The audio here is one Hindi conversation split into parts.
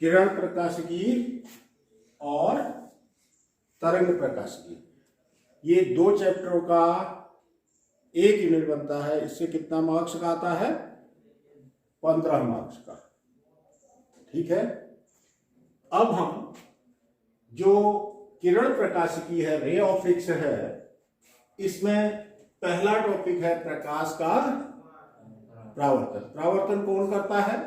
किरण प्रकाशिकी और तरंग प्रकाशिकी, ये 2 चैप्टरों का 1 यूनिट बनता है। इससे कितना मार्क्स का आता है? 15 मार्क्स का। ठीक है। अब हम जो किरण प्रकाशिकी है, रे ऑफ एक्स है, इसमें पहला टॉपिक है प्रकाश का परावर्तन। परावर्तन कौन करता है?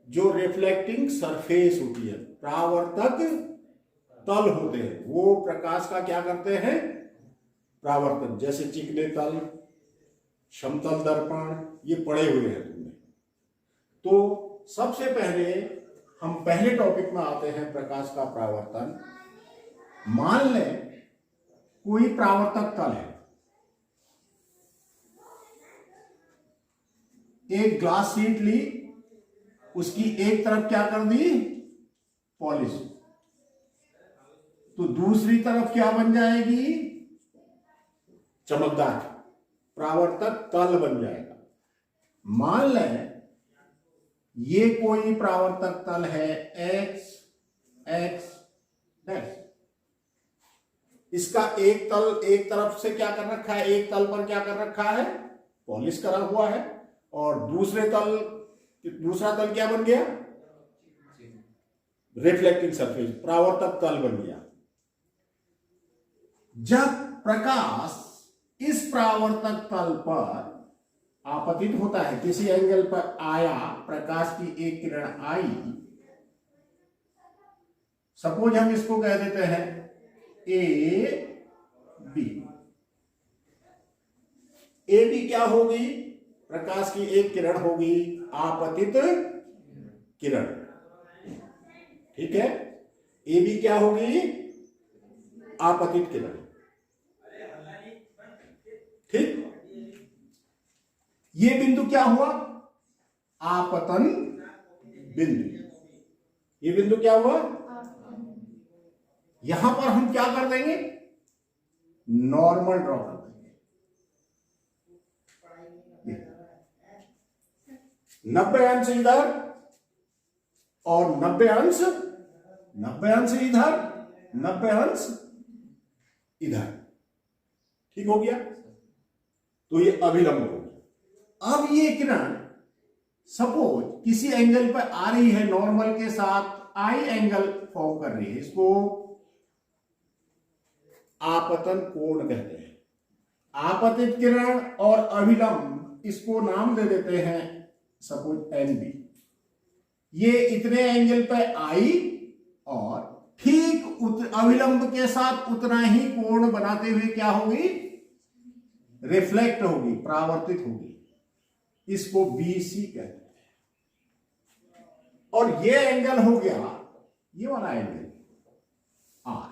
जो रिफ्लेक्टिंग सरफेस होती है, परावर्तक तल होते हैं, वो प्रकाश का क्या करते हैं? परावर्तन। जैसे चिकने तल, समतल दर्पण, ये पड़े हुए हैं तुमने। तो सबसे पहले हम पहले टॉपिक में आते हैं, प्रकाश का परावर्तन। मान लें कोई परावर्तक तल है, एक ग्लास शीट ली, उसकी एक तरफ क्या कर दी? पॉलिश। तो दूसरी तरफ क्या बन जाएगी? चमकदार परावर्तक तल बन जाएगा। मान लें ये कोई परावर्तक तल है एक्स एक्स डैश। इसका एक तल एक तरफ से क्या कर रखा है? एक तल पर क्या कर रखा है? पॉलिश करा हुआ है। और दूसरा तल क्या बन गया? रिफ्लेक्टिंग सरफेस, परावर्तक तल बन गया। जब प्रकाश इस परावर्तक तल पर आपतित होता है, किसी एंगल पर आया, प्रकाश की एक किरण आई, सपोज हम इसको कह देते हैं ए बी। ए बी क्या होगी? प्रकाश की एक किरण होगी, आपतित किरण। ठीक है। ए बी क्या होगी? आपतित किरण। ठीक। ये बिंदु क्या हुआ? आपतन बिंदु। ये बिंदु क्या हुआ? यहां पर हम क्या कर देंगे? नॉर्मल ड्रॉ कर देंगे। 90 अंश इधर और 90 अंश इधर, 90 अंश इधर। ठीक हो गया। तो ये अभिलंब हो गया। अब ये किरण सपोज किसी एंगल पर आ रही है, नॉर्मल के साथ आई एंगल फॉर्म कर रही है, इसको आपतन कोण कहते हैं। आपतित किरण और अभिलंब, इसको नाम दे देते हैं सपोज एन बी। ये इतने एंगल पर आई और ठीक अभिलंब के साथ उतना ही कोण बनाते हुए क्या होगी? रिफ्लेक्ट होगी, परावर्तित होगी। इसको BC कहते हैं। और ये एंगल हो गया, ये वाला एंगल R।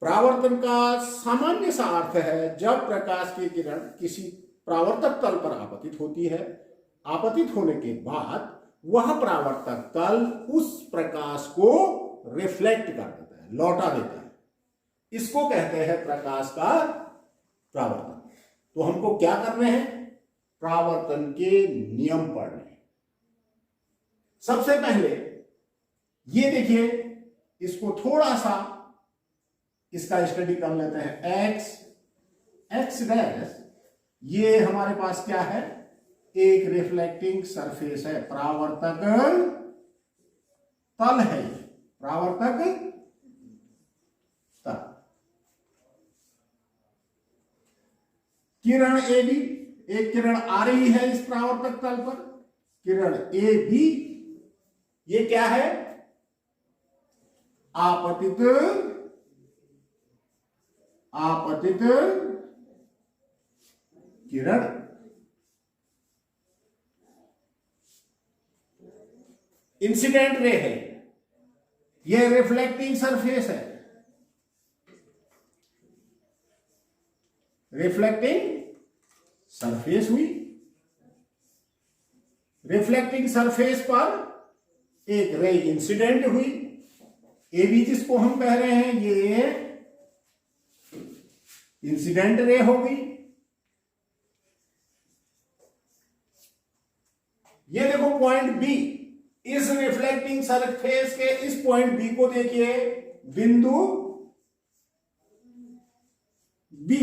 परावर्तन का सामान्य सा अर्थ है, जब प्रकाश की किरण किसी परावर्तक तल पर आपतित होती है, आपतित होने के बाद वह परावर्तक तल उस प्रकाश को रिफ्लेक्ट कर देता है, लौटा देता है। इसको कहते हैं प्रकाश का परावर्तन। तो हमको क्या करने हैं? परावर्तन के नियम पढ़ने हैं। सबसे पहले ये देखिए, इसको थोड़ा सा इसका स्टडी कर लेते हैं। एक्स डैश, ये हमारे पास क्या है? एक रिफ्लेक्टिंग सरफेस है, परावर्तक तल है, परावर्तक तल। किरण ए बी, एक किरण आ रही है इस परावर्तक तल पर, किरण ए बी, ये क्या है? आपतित किरण। इंसिडेंट रे है, यह रिफ्लेक्टिंग सरफेस है, रिफ्लेक्टिंग सरफेस हुई। रिफ्लेक्टिंग सरफेस पर एक रे इंसिडेंट हुई, ए बी जिसको हम कह रहे हैं, ये इंसिडेंट रे होगी। ये देखो पॉइंट बी, इस रिफ्लेक्टिंग सरफेस के इस पॉइंट बी को देखिए, बिंदु बी,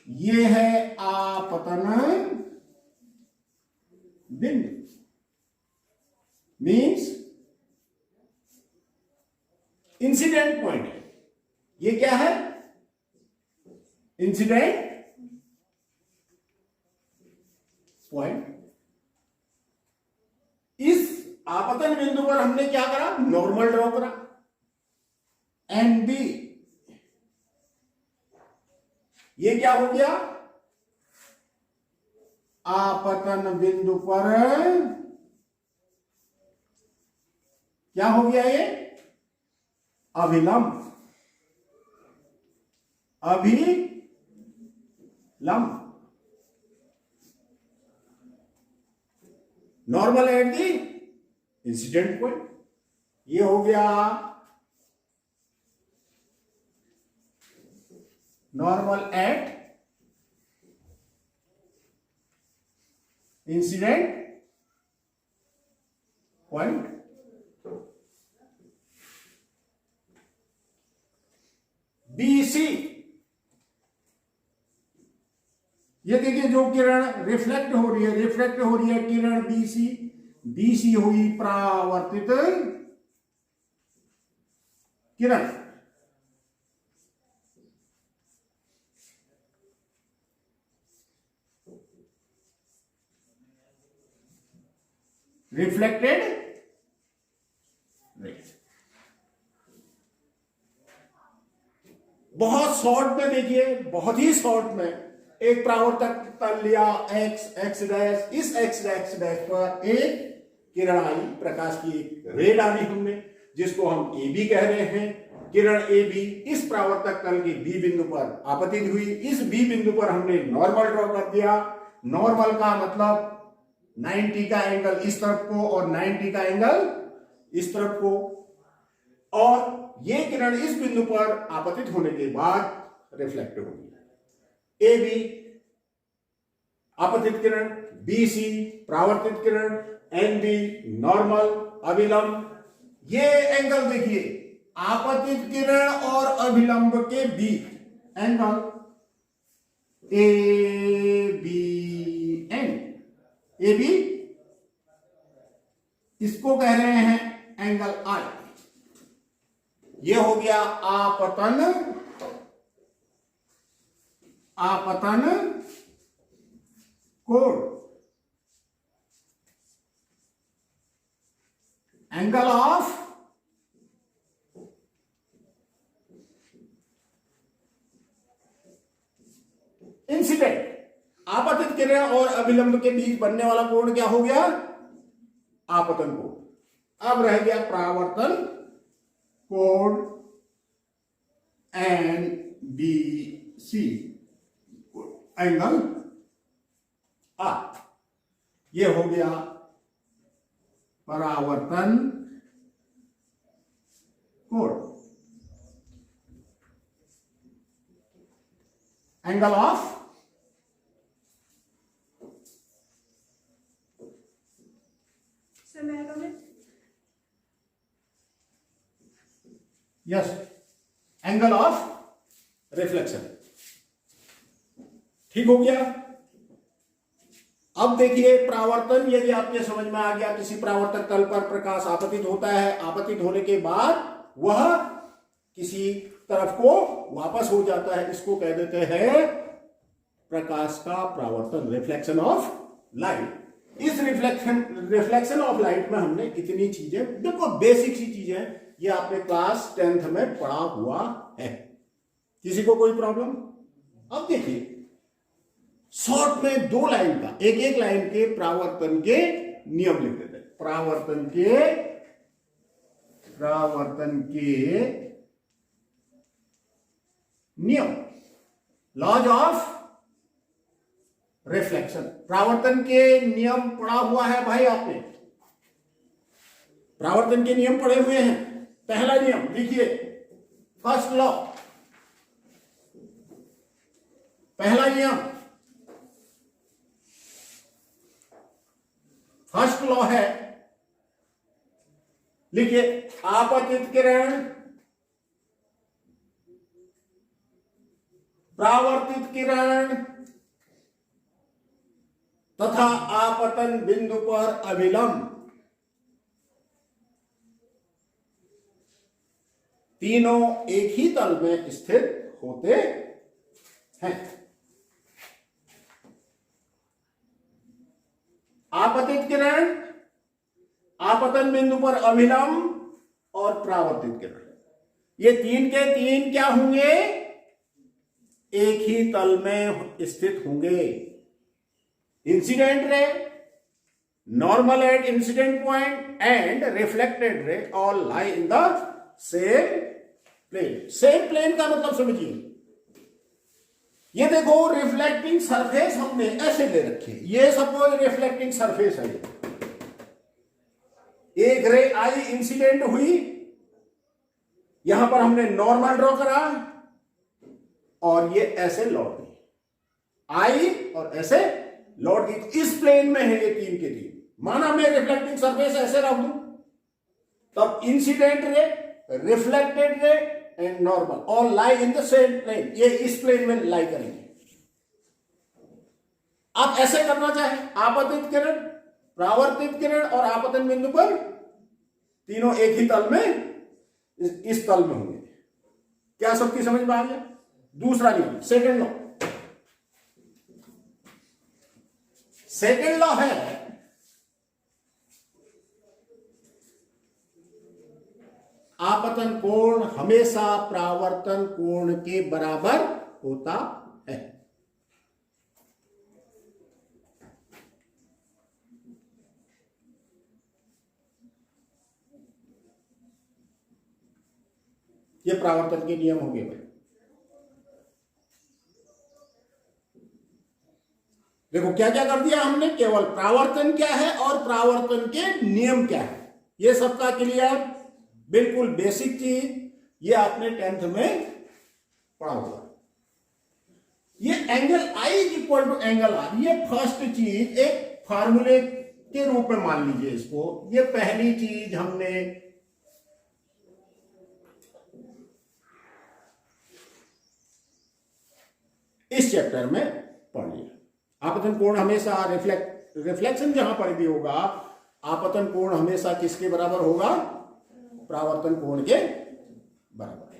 ये है आपतन बिंदु, मीन्स इंसिडेंट पॉइंट है। ये क्या है? Incident point. इस आपतन बिंदु पर हमने क्या करा? नॉर्मल ड्रॉ करा। एंड बी, ये क्या हो गया? आपतन बिंदु पर क्या हो गया? ये अभिलंब, अभिलंब, normal at the incident point. ये हो गया normal at incident point. BC, ये देखिए जो किरण रिफ्लेक्ट हो रही है किरण BC हुई परावर्तित किरण। Reflected ray. बहुत शॉर्ट में देखिए, बहुत ही शॉर्ट में एक परावर्तक तल लिया x डैश, इस x डैश पर एक किरण आई, प्रकाश की एक रे डाली हमने, जिसको हम AB कह रहे हैं। किरण AB इस परावर्तक तल के B बिंदु पर आपतित हुई। इस B बिंदु पर हमने नॉर्मल ड्रॉ कर दिया। नॉर्मल का मतलब 90 का एंगल इस तरफ को और 90 का एंगल इस तरफ को, और ये किरण इस बिंदु पर आपतित होने के बाद रिफ्लेक्ट होगी। AB आपतित किरण, BC परावर्तित किरण, NB नॉर्मल अभिलंब। ये एंगल देखिए, आपतित किरण और अभिलंब के बीच एंगल ABN। AB इसको कह रहे हैं एंगल I। ये हो गया आपतन कोण, एंगल ऑफ इंसिडेंट। आपतित किरण और अभिलंब के बीच बनने वाला कोण क्या हो गया? आपतन कोण। अब रह गया परावर्तन कोण NBC, एंगल आ। ये हो गया परावर्तन कोण, angle of yes, angle of reflection. ठीक हो गया। अब देखिए परावर्तन, यदि आपके समझ में आ गया, किसी परावर्तक तल पर प्रकाश आपतित होता है, आपतित होने के बाद वह किसी तरफ को वापस हो जाता है, इसको कह देते हैं प्रकाश का परावर्तन, रिफ्लेक्शन ऑफ लाइट। इस रिफ्लेक्शन ऑफ लाइट में हमने इतनी चीजें, देखो बेसिक सी चीजें, ये आपने क्लास 10th में पढ़ा हुआ है। किसी को कोई प्रॉब्लम? अब देखिए शॉर्ट में दो लाइन का, एक एक लाइन के परावर्तन के नियम लिख देते हैं। परावर्तन के नियम, लॉज ऑफ रिफ्लेक्शन। परावर्तन के नियम पढ़ा हुआ है भाई आपने, परावर्तन के नियम पढ़े हुए हैं। पहला नियम लिखिए, फर्स्ट लॉ, पहला नियम, फर्स्ट लॉ है, लिखिए, आपतित किरण, परावर्तित किरण तथा आपतन बिंदु पर अभिलंब, तीनों एक ही तल में स्थित होते हैं। आपतित किरण, आपतन बिंदु पर अभिलंब और परावर्तित किरण, ये तीन के तीन क्या होंगे? एक ही तल में स्थित होंगे। Incident ray, normal at incident point and reflected ray all lie in the same plane. Same plane का मतलब समझिए, ये देखो रिफ्लेक्टिंग सरफेस हमने ऐसे ले रखी है, ये सपोज रिफ्लेक्टिंग सरफेस है, एक रे आई इंसिडेंट हुई, यहां पर हमने नॉर्मल ड्रॉ करा और ये ऐसे लौट गई, आई और ऐसे लौट गई। तो इस प्लेन में है ये तीन के तीन। माना मैं रिफ्लेक्टिंग सरफेस ऐसे रख दूं, तब incident ray, reflected ray and normal all lie in the same plane, ये इस प्लेन में लाई करेंगे। आप ऐसे करना चाहे, आपतित किरण, परावर्तित किरण और आपतन बिंदु पर तीनों एक ही तल में, इस तल में होंगे। क्या सबकी समझ में आ गया? दूसरा नियम, सेकेंड लॉ। सेकेंड लॉ है आपतन कोण हमेशा परावर्तन कोण के बराबर होता है। ये परावर्तन के नियम हो गए भाई। देखो क्या क्या कर दिया हमने, केवल परावर्तन क्या है और परावर्तन के नियम क्या है, ये सबका क्लियर, बिल्कुल बेसिक चीज, ये आपने 10th में पढ़ा होगा। ये angle i is equal to angle r, ये फर्स्ट चीज एक फार्मूले के रूप में मान लीजिए इसको। ये पहली चीज हमने इस चैप्टर में पढ़ लिया। आपतन कोण हमेशा रिफ्लेक्शन जहां पर भी होगा, आपतन कोण हमेशा किसके बराबर होगा? परावर्तन कोण के बराबर।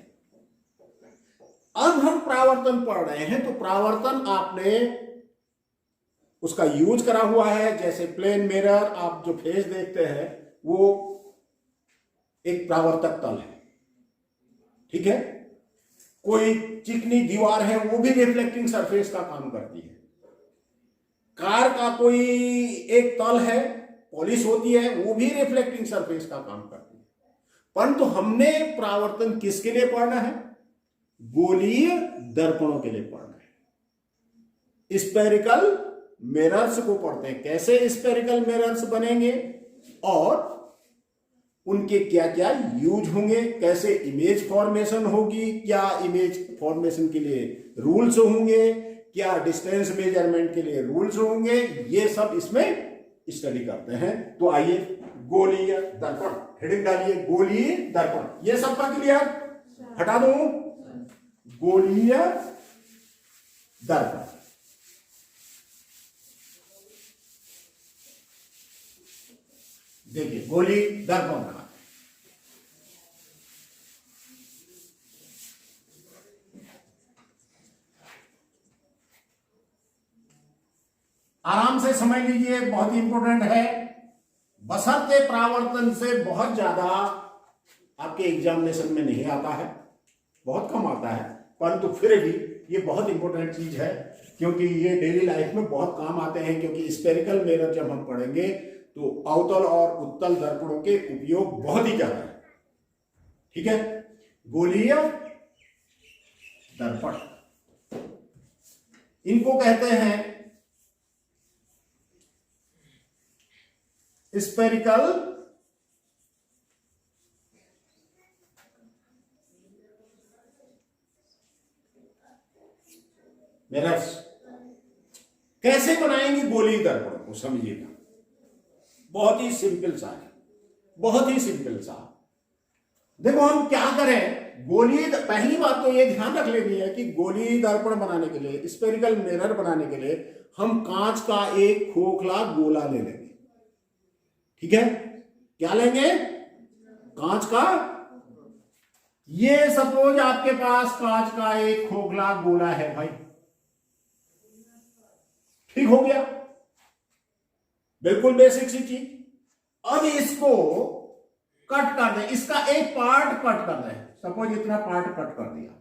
अब हम परावर्तन पढ़ रहे हैं, तो परावर्तन आपने उसका यूज करा हुआ है। जैसे प्लेन मिरर, आप जो फेस देखते हैं वो एक परावर्तक तल है, ठीक है। कोई चिकनी दीवार है, वो भी रिफ्लेक्टिंग सरफेस का काम करती है। कार का कोई एक तल है, पॉलिश होती है, वो भी रिफ्लेक्टिंग सरफेस का काम करती है। परंतु हमने परावर्तन किसके लिए पढ़ना है? गोलीय दर्पणों के लिए पढ़ना है। स्पेरिकल मिरर्स को पढ़ते हैं, कैसे स्पेरिकल मिरर्स बनेंगे और उनके क्या क्या यूज होंगे, कैसे इमेज फॉर्मेशन होगी, क्या इमेज फॉर्मेशन के लिए रूल्स होंगे, क्या डिस्टेंस मेजरमेंट के लिए रूल्स होंगे, ये सब इसमें स्टडी करते हैं। तो आइए, गोलीय दर्पण, हेडिंग डालिए गोलीय दर्पण। ये सबका क्लियर? हटा दो गोलीय दर्पण। देखिए गोली दर्पण बनाते हैं। आराम से समझ लीजिए, बहुत इंपॉर्टेंट है। बशर्ते परावर्तन से बहुत ज्यादा आपके एग्जामिनेशन में नहीं आता है, बहुत कम आता है, परंतु फिर भी ये बहुत इंपॉर्टेंट चीज है, क्योंकि ये डेली लाइफ में बहुत काम आते हैं। क्योंकि स्पेरिकल मिरर जब हम पढ़ेंगे तो अवतल और उत्तल दर्पणों के उपयोग बहुत ही ज्यादा है, ठीक है। गोलीय दर्पण इनको कहते हैं स्पेरिकल मिरर्स। कैसे बनाएंगे गोलीय दर्पण को समझिएगा। बहुत ही सिंपल सा है, बहुत ही सिंपल सा। देखो हम क्या करें, गोली, पहली बात तो ये ध्यान रख लेनी है कि गोली दर्पण बनाने के लिए, स्फेरिकल मिरर बनाने के लिए हम कांच का एक खोखला गोला ले लेंगे। ठीक है, क्या लेंगे? कांच का। ये सपोज आपके पास कांच का एक खोखला गोला है भाई, ठीक हो गया, बिल्कुल बेसिक सी चीज। अब इसको कट कर दें, इसका एक पार्ट कट कर दें, सपोज इतना पार्ट कट कर दिया,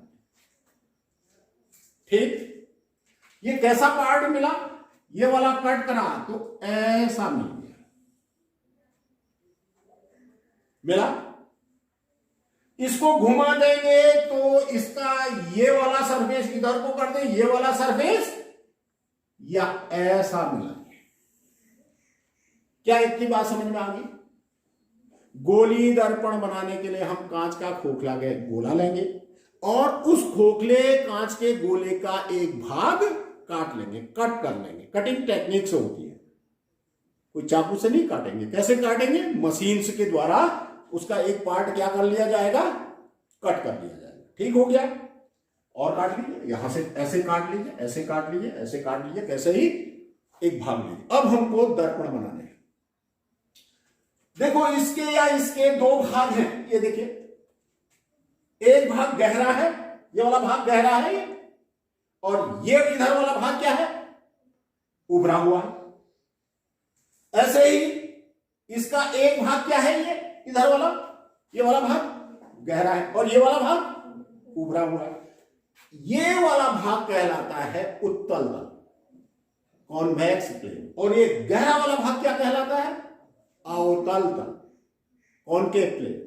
ठीक। ये कैसा पार्ट मिला? ये वाला कट करा तो ऐसा मिल गया, मिला। इसको घुमा देंगे तो इसका ये वाला सरफेस इधर को कर दें, ये वाला सरफेस या ऐसा मिला। क्या इतनी बात समझ में आ गई? गोली दर्पण बनाने के लिए हम कांच का खोखला गोला लेंगे और उस खोखले कांच के गोले का एक भाग काट लेंगे, कट कर लेंगे। कटिंग टेक्निक से होती है, कोई चाकू से नहीं काटेंगे। कैसे काटेंगे? मशीन के द्वारा उसका एक पार्ट क्या कर लिया जाएगा? कट कर लिया जाएगा। ठीक हो गया। और काट लीजिए, यहां से ऐसे काट लीजिए, ऐसे काट लीजिए, ऐसे काट लीजिए, कैसे ही एक भाग लीजिए। अब हमको दर्पण बनाने हैं। देखो इसके या इसके दो भाग हैं, ये देखिए, एक भाग गहरा है, ये वाला भाग गहरा है ये, और ये इधर वाला भाग क्या है? उभरा हुआ है। ऐसे ही इसका एक भाग क्या है? ये इधर वाला, ये वाला भाग गहरा है और ये वाला भाग उभरा हुआ है। ये वाला भाग कहलाता है उत्तल तल, कॉन्वेक्स प्लेन, और ये गहरा वाला भाग क्या कहलाता है? अवतल तल, कॉनकेव प्लेन।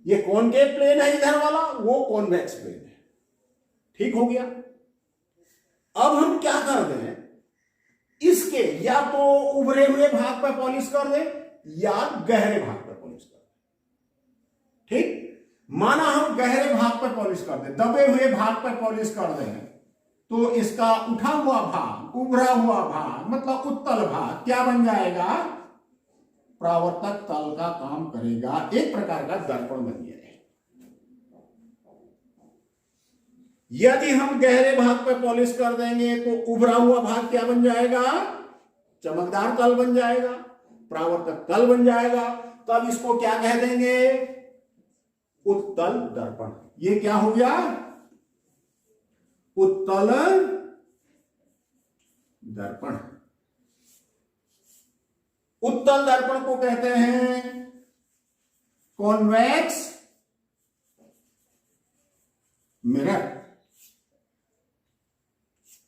ये कॉनकेव प्लेन है इधर वाला, वो कॉन्वेक्स प्लेन है। ठीक हो गया। अब हम क्या कर दें, इसके या तो उभरे हुए भाग पर पॉलिश कर दें या गहरे भाग पर पॉलिश कर दें। ठीक, माना हम गहरे भाग पर पॉलिश कर दें, दबे हुए भाग पर पॉलिश कर दें, तो इसका उठा हुआ भाग, उभरा हुआ भाग, मतलब उत्तल भाग क्या बन जाएगा? परावर्तक तल का काम करेगा, एक प्रकार का दर्पण बन गया है। यदि हम गहरे भाग पर पॉलिश कर देंगे तो उभरा हुआ भाग क्या बन जाएगा? चमकदार तल बन जाएगा, परावर्तक तल बन जाएगा। तब इसको क्या कह देंगे? उत्तल दर्पण। ये क्या हो गया? उत्तल दर्पण। उत्तल दर्पण को कहते हैं कॉन्वेक्स मिरर।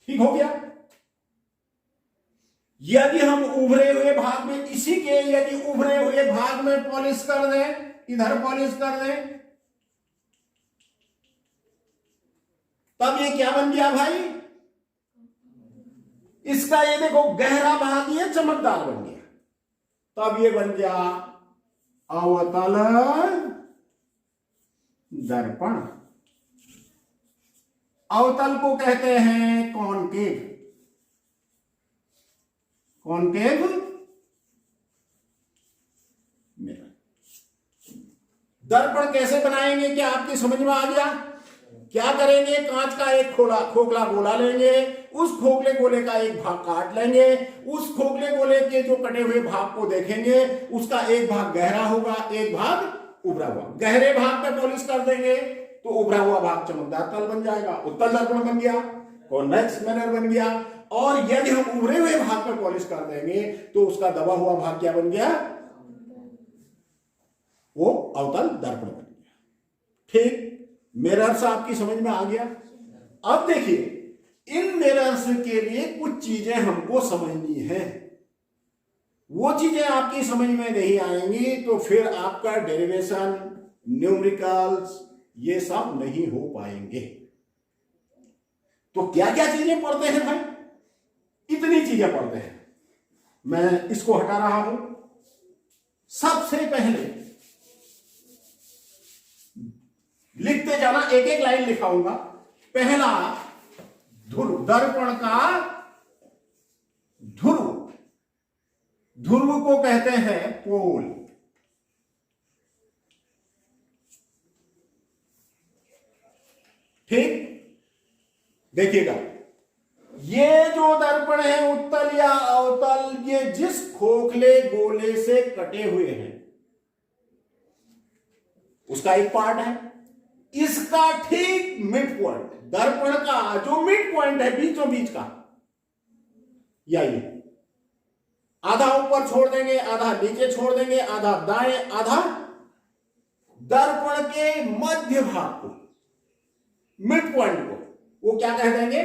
ठीक हो गया। यदि हम उभरे हुए भाग में, इसी के यदि उभरे हुए भाग में पॉलिश कर दें, इधर पॉलिश कर दें, तब ये क्या बन गया भाई? इसका ये देखो गहरा भाग ये चमकदार बन गया, तब ये बन गया अवतल दर्पण। अवतल को कहते हैं कॉनकेव, कॉनकेव मिरर। दर्पण कैसे बनाएंगे, क्या आपकी समझ में आ गया? क्या करेंगे? कांच का एक खोखला गोला लेंगे, उस खोखले गोले का एक भाग काट लेंगे, उस खोखले गोले के जो कटे हुए भाग को देखेंगे, उसका एक भाग गहरा होगा, एक भाग उभरा हुआ। गहरे भाग पे पॉलिश कर देंगे तो उभरा हुआ भाग चमकदार तल बन जाएगा, उत्तल दर्पण बन गया, कॉन्वेक्स मिरर बन गया। और यदि हम उभरे हुए भाग पर पॉलिश कर देंगे तो उसका दबा हुआ भाग क्या बन गया? वो अवतल दर्पण बन गया। ठीक, मिरर्स आपकी समझ में आ गया। अब देखिए, इन मिरर्स के लिए कुछ चीजें हमको समझनी है। वो चीजें आपकी समझ में नहीं आएंगी तो फिर आपका डेरिवेशन, न्यूमेरिकल्स, ये सब नहीं हो पाएंगे। तो क्या क्या चीजें पढ़ते हैं भाई? इतनी चीजें पढ़ते हैं। मैं इसको हटा रहा हूं। सबसे पहले लिखते जाना, एक एक लाइन लिखाऊंगा। पहला, ध्रुव, दर्पण का ध्रुव। ध्रुव को कहते हैं पोल। ठीक, देखिएगा ये जो दर्पण है उत्तल या अवतल, ये जिस खोखले गोले से कटे हुए हैं उसका एक पार्ट है। इसका ठीक मिड पॉइंट, दर्पण का जो मिड पॉइंट है बीचों बीच का, या ये आधा ऊपर छोड़ देंगे, आधा नीचे छोड़ देंगे, आधा दाएं आधा, दर्पण के मध्य भाग को, मिड पॉइंट को, वो क्या कह देंगे?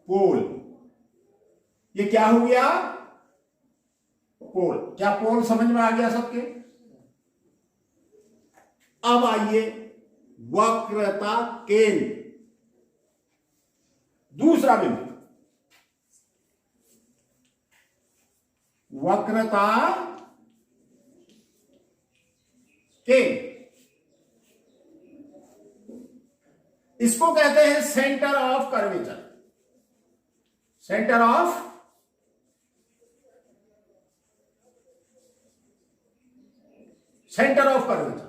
पोल। ये क्या हो गया? पोल। क्या पोल समझ में आ गया सबके? अब आइए वक्रता केंद्र, दूसरा बिंदु, वक्रता केंद्र, इसको कहते हैं centre of curvature. Centre of curvature,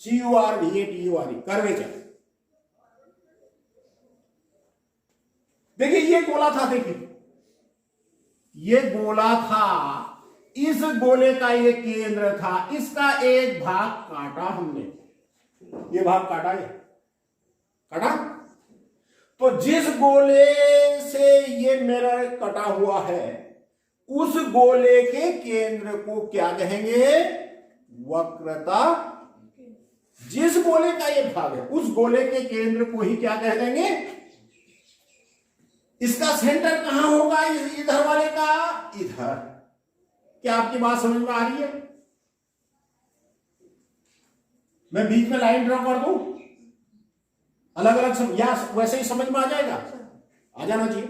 CURVATURE, curvature. देखिए ये गोला था, देखिए ये गोला था, इस गोले का ये केंद्र था, इसका एक भाग काटा हमने, ये भाग काटा, ये काटा। तो जिस गोले से ये मिरर कटा हुआ है उस गोले के केंद्र को क्या कहेंगे? वक्रता। जिस गोले का ये भाग है उस गोले के केंद्र को ही क्या कह देंगे? इसका सेंटर कहां होगा? इधर वाले का इधर। क्या आपकी बात समझ में आ रही है? मैं बीच में लाइन ड्रॉ कर दूं, अलग अलग या वैसे ही समझ में आ जाएगा? आ जाना चाहिए।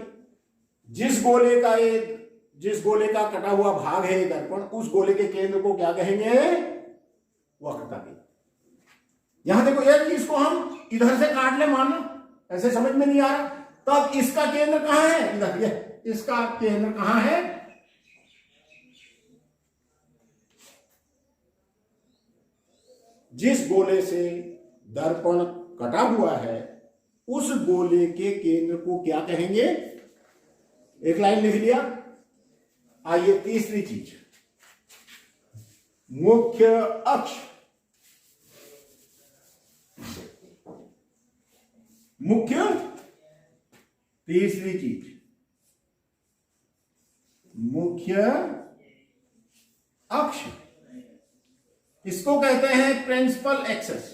जिस गोले का कटा हुआ भाग है दर्पण, उस गोले के केंद्र को क्या कहेंगे? वक्रता केंद्र। यहां देखो यार, इसको हम इधर से काट ले, मान लो ऐसे समझ में नहीं आ रहा, तब इसका केंद्र कहां है? इधर। ये इसका केंद्र कहां है? जिस गोले से दर्पण कटा हुआ है उस गोले के केंद्र को क्या कहेंगे? एक लाइन लिख लिया। आइए तीसरी चीज, मुख्य अक्ष। मुख्य, तीसरी चीज मुख्य अक्ष, इसको कहते हैं प्रिंसिपल एक्सेस।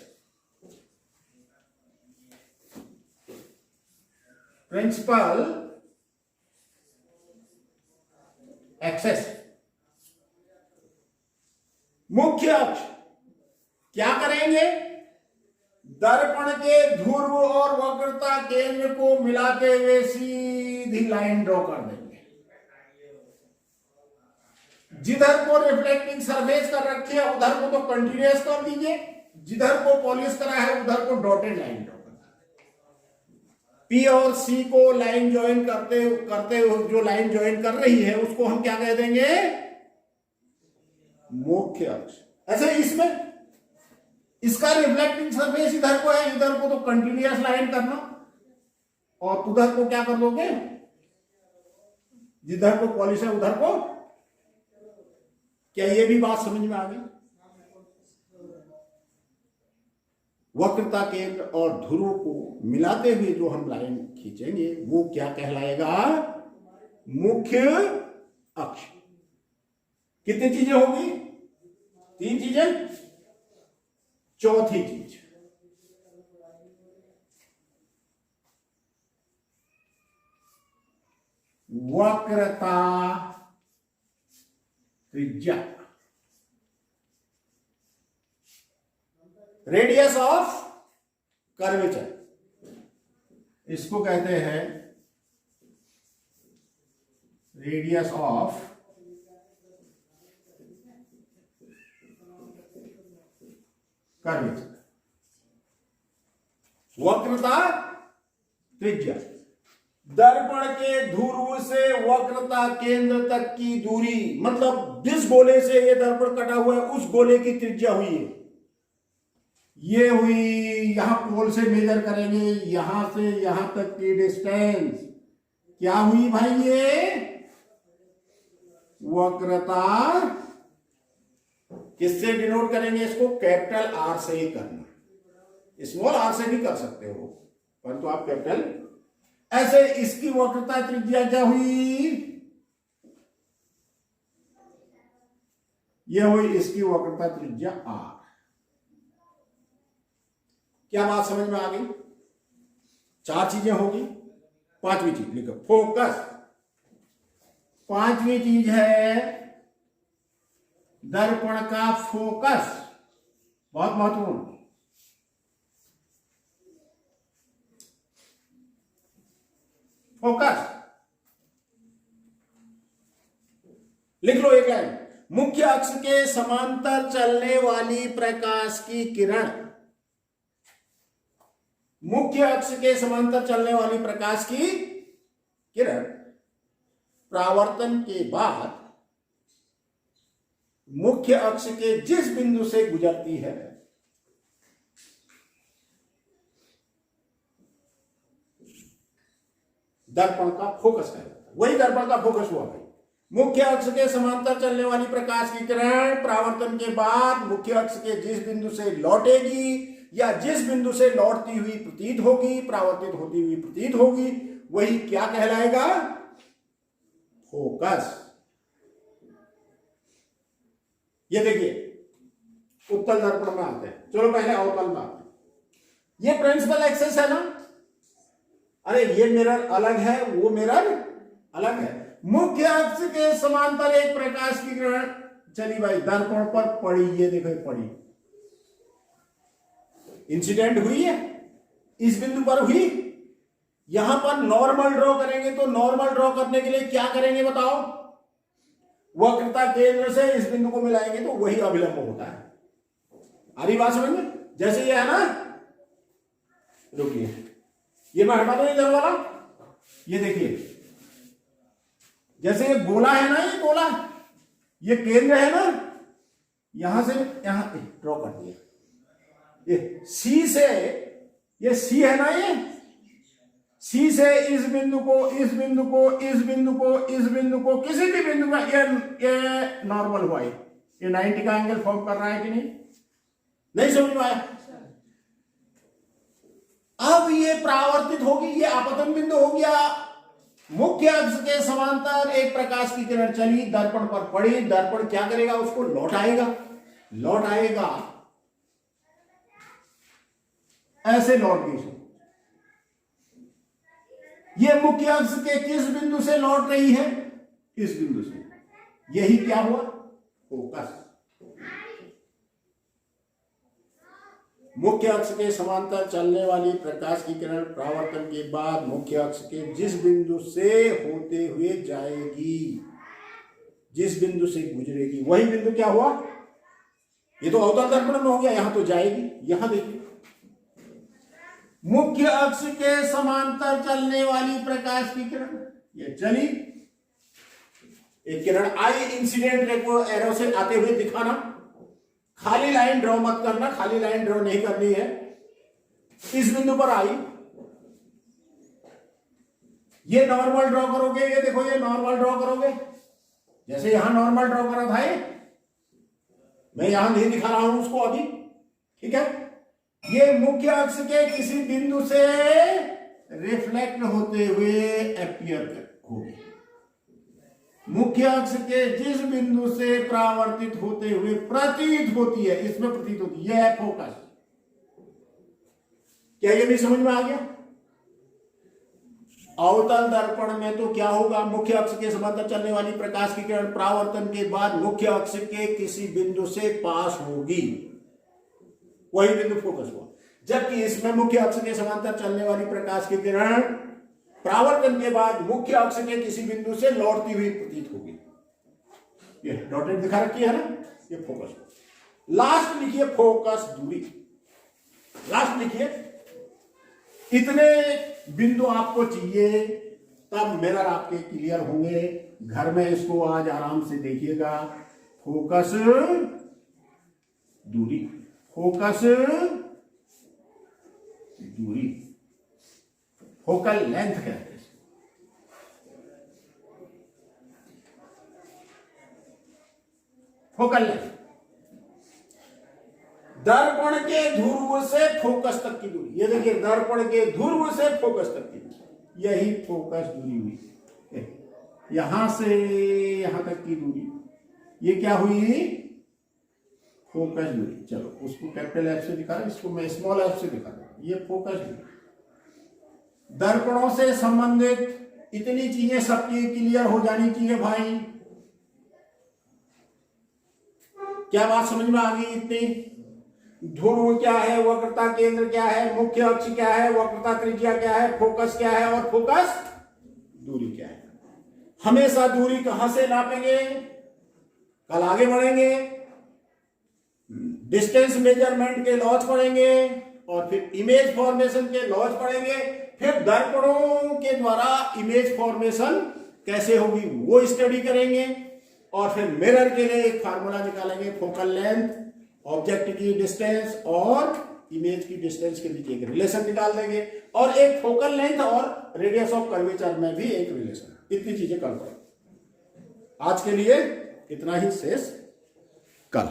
प्रिंसिपल एक्सेस, मुख्य अक्ष। क्या करेंगे? दर्पण के ध्रुव और वक्रता केंद्र को मिलाते हुए सीधी लाइन ड्रॉ कर देंगे। जिधर को रिफ्लेक्टिंग सरफेस कर रखी है उधर को तो कंटिन्यूअस कर दीजिए, जिधर को पॉलिश करा है उधर को डॉटेड लाइन ड्रॉ कर दीजिए। P और C को लाइन ज्वाइन करते जो लाइन ज्वाइन कर रही है उसको हम क्या कह देंगे? मुख्य अक्ष। ऐसे इसमें इसका रिफ्लेक्टिंग सरफेस इधर को है, इधर को तो कंटिन्यूअस लाइन करना, और उधर को क्या कर दोगे? जिधर को पॉलिश है उधर को। क्या ये भी बात समझ में आ गई? वक्रता केंद्र और ध्रुव को मिलाते हुए जो हम लाइन खींचेंगे वो क्या कहलाएगा? मुख्य अक्ष। कितनी चीजें होगी? 3 चीजें। चौथी चीज, वक्रता त्रिज्या, रेडियस ऑफ कर्वेचर। इसको कहते हैं रेडियस ऑफ कर्वेचर, वक्रता त्रिज्या। दर्पण के ध्रुव से वक्रता केंद्र तक की दूरी, मतलब जिस गोले से ये दर्पण कटा हुआ है उस गोले की त्रिज्या हुई है, ये हुई। यहां पोल से मेजर करेंगे, यहां से यहां तक की डिस्टेंस क्या हुई भाई? ये वक्रता। किससे डिनोट करेंगे इसको? कैपिटल आर से ही करना, स्मॉल आर से भी कर सकते हो, परंतु आप कैपिटल। ऐसे इसकी वक्रता त्रिज्या क्या हुई? यह हुई इसकी वक्रता त्रिज्या आर। क्या बात समझ में आ गई? 4 चीजें होगी, 5वीं चीज लिखो, फोकस। 5वीं चीज है दर्पण का फोकस, बहुत महत्वपूर्ण। फोकस लिख लो एक लाइन। मुख्य अक्ष के समांतर चलने वाली प्रकाश की किरण, मुख्य अक्ष के समांतर चलने वाली प्रकाश की किरण परावर्तन के बाद मुख्य अक्ष के जिस बिंदु से गुजरती है दर्पण का फोकस कहलाता है। वही दर्पण का फोकस हुआ भाई। मुख्य अक्ष के समांतर चलने वाली प्रकाश की किरण परावर्तन के बाद मुख्य अक्ष के जिस बिंदु से लौटेगी या जिस बिंदु से लौटती हुई प्रतीत होगी, परावर्तित होती हुई प्रतीत होगी, वही क्या कहलाएगा? फोकस। ये देखिए उत्तल दर्पण में आते हैं, चलो पहले अवतल में आते हैं। ये प्रिंसिपल एक्सेस है ना, अरे ये मिरर अलग है, वो मिरर अलग है। मुख्य अक्ष के समांतर एक प्रकाश की किरण चली भाई दर्पण पर पड़ी, ये देखो पड़ी, इंसिडेंट हुई है, इस बिंदु पर हुई। यहां पर नॉर्मल ड्रॉ करेंगे तो नॉर्मल ड्रॉ करने के लिए क्या करेंगे बताओ? वक्रता केंद्र से इस बिंदु को मिलाएंगे तो वही अभिलंब होता है। आ रही बात समझ में? जैसे ये है ना, रुकिए ये मैं हटा दो इधर वाला, ये देखिए जैसे ये गोला है ना, ये गोला, ये केंद्र है ना, यहां से यहां ड्रॉ कर दिया। ये सी से, ये सी है ना, ये सी से इस बिंदु को, इस बिंदु को, इस बिंदु को, इस बिंदु को, किसी भी बिंदु में ये नॉर्मल हुआ है। ये 90 का एंगल फॉर्म कर रहा है कि नहीं? नहीं समझ में आया? अब ये परावर्तित होगी, ये आपतन बिंदु हो गया। मुख्य अक्ष के समांतर एक प्रकाश की किरण चली, दर्पण पर पड़ी, दर्पण क्या करेगा? उसको लौटाएगा, लौट आएगा, ऐसे लौट गई। ये मुख्य अक्ष के किस बिंदु से लौट रही है? इस बिंदु से। यही क्या हुआ? फोकस। मुख्य अक्ष के समांतर चलने वाली प्रकाश की किरण परावर्तन के बाद मुख्य अक्ष के जिस बिंदु से होते हुए जाएगी, जिस बिंदु से गुजरेगी, वही बिंदु क्या हुआ? ये तो अवतल दर्पण में हो गया, यहां तो जाएगी। यहां देखिए मुख्य अक्ष के समांतर चलने वाली प्रकाश की किरण ये चली, एक किरण आई, इंसिडेंट एरो से आते हुए दिखाना, खाली लाइन ड्रॉ मत करना, खाली लाइन ड्रॉ नहीं करनी है। इस बिंदु पर आई, ये नॉर्मल ड्रॉ करोगे, ये देखो ये नॉर्मल ड्रॉ करोगे, जैसे यहां नॉर्मल ड्रॉ करा था, मैं यहां नहीं दिखा रहा हूं उसको अभी, ठीक है। ये मुख्य अक्ष के किसी बिंदु से रिफ्लेक्ट होते हुए अपीयर होगी, मुख्य अक्ष के जिस बिंदु से परावर्तित होते हुए प्रतीत होती है, इसमें प्रतीत होती है, यह है फोकस। क्या ये भी समझ में आ गया? अवतल दर्पण में तो क्या होगा? मुख्य अक्ष के समांतर चलने वाली प्रकाश की किरण परावर्तन के बाद मुख्य अक्ष के किसी बिंदु से पास होगी, वही बिंदु फोकस हुआ। जबकि इसमें मुख्य अक्ष के समांतर चलने वाली प्रकाश की किरण परावर्तन के बाद मुख्य अक्ष के किसी बिंदु से लौटती हुई प्रतीत होगी। ये डॉटेड दिखा रखी है ना, ये फोकस। लास्ट लिखिए फोकस दूरी, लास्ट लिखिए इतने बिंदु आपको चाहिए तब मिरर आपके क्लियर होंगे। घर में इसको आज आराम से देखिएगा। फोकस दूरी, फोकस दूरी, फोकल लेंथ कहते हैं। फोकल लेंथ दर्पण के ध्रुव से फोकस तक की दूरी। ये देखिए, दर्पण के ध्रुव से फोकस तक की दूरी, यही फोकस दूरी हुई। यहां से यहां तक की दूरी, ये क्या हुई? फोकस दूरी। चलो उसको कैपिटल एफ से दिखा रहा, इसको मैं स्मॉल एफ से दिखा रहा हूं। ये फोकस दूरी। दर्पणों से संबंधित इतनी चीजें सबकी क्लियर हो जानी चाहिए भाई। क्या बात समझ में आ गई? इतनी ध्रुव क्या है, वक्रता केंद्र क्या है, मुख्य अक्ष क्या है, वक्रता त्रिज्या क्या है, फोकस क्या है और फोकस दूरी क्या है। हमेशा दूरी कहां से नापेंगे? कल आगे बढ़ेंगे, डिस्टेंस मेजरमेंट के लॉज पढ़ेंगे और फिर इमेज फॉर्मेशन के लॉज पढ़ेंगे। फिर दर्पणों के द्वारा इमेज फॉर्मेशन कैसे होगी वो स्टडी करेंगे और फिर मिरर के लिए एक फार्मूला निकालेंगे। फोकल लेंथ, ऑब्जेक्ट की डिस्टेंस और इमेज की डिस्टेंस के बीच एक रिलेशन निकाल देंगे और एक फोकल लेंथ और रेडियस ऑफ कर्वेचर में भी एक रिलेशन। इतनी चीजें कल पढ़ेंगे। आज के लिए इतना ही, शेष कल।